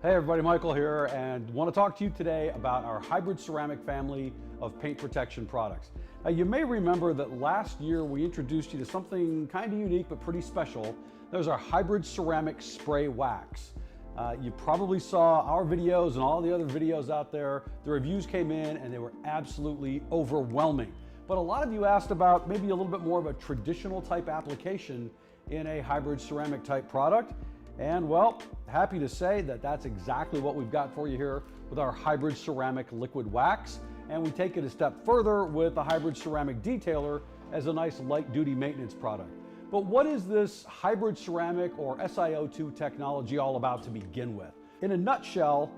Hey everybody, Michael here, and want to talk to you today about our hybrid ceramic family of paint protection products. Now, you may remember that last year we introduced you to something kind of unique but pretty special. There's our hybrid ceramic spray wax. You probably saw our videos and all the other videos out there. The reviews came in and they were absolutely overwhelming. But a lot of you asked about maybe a little bit more of a traditional type application in a hybrid ceramic type product. And well, happy to say that that's exactly what we've got for you here with our hybrid ceramic liquid wax. And we take it a step further with the hybrid ceramic detailer as a nice light duty maintenance product. But what is this hybrid ceramic or SiO2 technology all about to begin with? In a nutshell,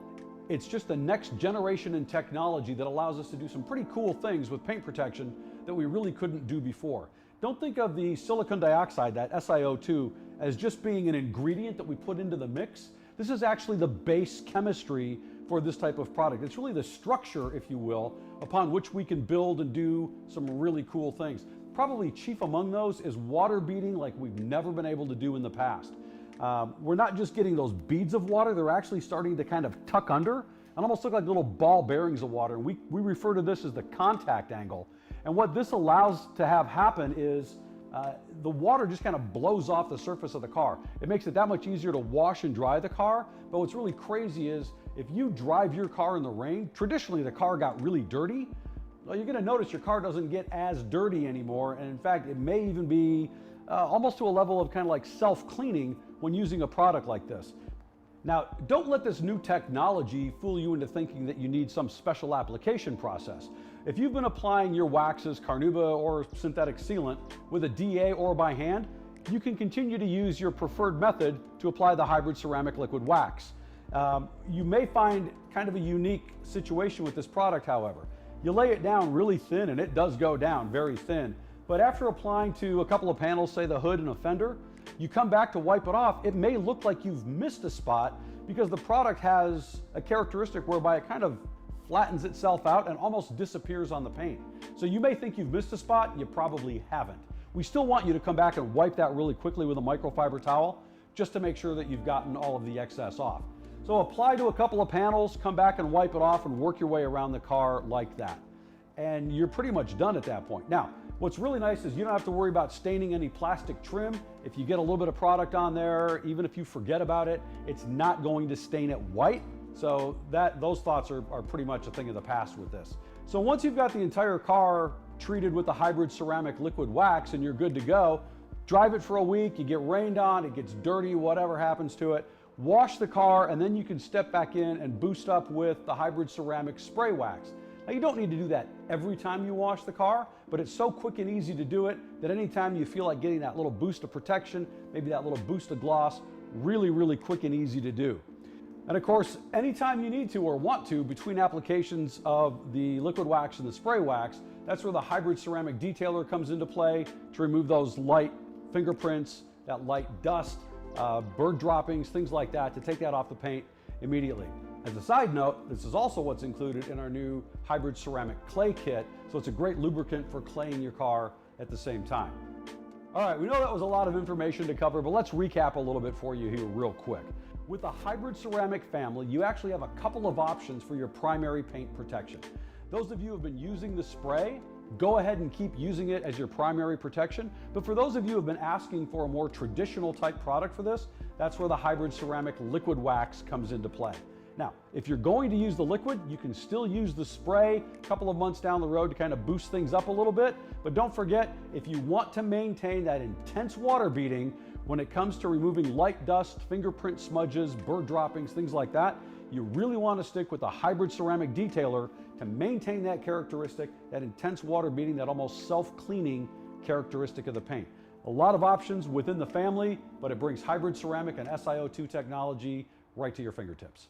it's just the next generation in technology that allows us to do some pretty cool things with paint protection that we really couldn't do before. Don't think of the silicon dioxide, that SiO2, as just being an ingredient that we put into the mix. This is actually the base chemistry for this type of product. It's really the structure, if you will, upon which we can build and do some really cool things. Probably chief among those is water beading like we've never been able to do in the past. We're not just getting those beads of water, they're actually starting to kind of tuck under and almost look like little ball bearings of water. We refer to this as the contact angle. And what this allows to have happen is the water just kind of blows off the surface of the car. It makes it that much easier to wash and dry the car. But what's really crazy is if you drive your car in the rain, traditionally the car got really dirty. Well, you're going to notice your car doesn't get as dirty anymore. And in fact, it may even be almost to a level of kind of like self-cleaning when using a product like this. Now, don't let this new technology fool you into thinking that you need some special application process. If you've been applying your waxes, carnauba or synthetic sealant with a DA or by hand, you can continue to use your preferred method to apply the hybrid ceramic liquid wax. You may find kind of a unique situation with this product, however. You lay it down really thin and it does go down very thin. But after applying to a couple of panels, say the hood and a fender, you come back to wipe it off, it may look like you've missed a spot because the product has a characteristic whereby it kind of flattens itself out and almost disappears on the paint. So you may think you've missed a spot, you probably haven't. We still want you to come back and wipe that really quickly with a microfiber towel just to make sure that you've gotten all of the excess off. So apply to a couple of panels, come back and wipe it off and work your way around the car like that. And you're pretty much done at that point. Now, what's really nice is you don't have to worry about staining any plastic trim. If you get a little bit of product on there, even if you forget about it, it's not going to stain it white. So those thoughts are pretty much a thing of the past with this. So once you've got the entire car treated with the hybrid ceramic liquid wax and you're good to go, drive it for a week, you get rained on, it gets dirty, whatever happens to it, wash the car, and then you can step back in and boost up with the hybrid ceramic spray wax. Now, you don't need to do that every time you wash the car, but it's so quick and easy to do it that anytime you feel like getting that little boost of protection, maybe that little boost of gloss, really, really quick and easy to do. And of course, anytime you need to or want to, between applications of the liquid wax and the spray wax, that's where the hybrid ceramic detailer comes into play to remove those light fingerprints, that light dust, bird droppings, things like that, to take that off the paint immediately. As a side note, this is also what's included in our new hybrid ceramic clay kit, so it's a great lubricant for claying your car at the same time. All right, we know that was a lot of information to cover, but let's recap a little bit for you here real quick. With the hybrid ceramic family, you actually have a couple of options for your primary paint protection. Those of you who have been using the spray, go ahead and keep using it as your primary protection. But for those of you who have been asking for a more traditional type product for this, that's where the hybrid ceramic liquid wax comes into play. Now, if you're going to use the liquid, you can still use the spray a couple of months down the road to kind of boost things up a little bit. But don't forget, if you want to maintain that intense water beading when it comes to removing light dust, fingerprint smudges, bird droppings, things like that, you really want to stick with the hybrid ceramic detailer to maintain that characteristic, that intense water beading, that almost self-cleaning characteristic of the paint. A lot of options within the family, but it brings hybrid ceramic and SiO2 technology right to your fingertips.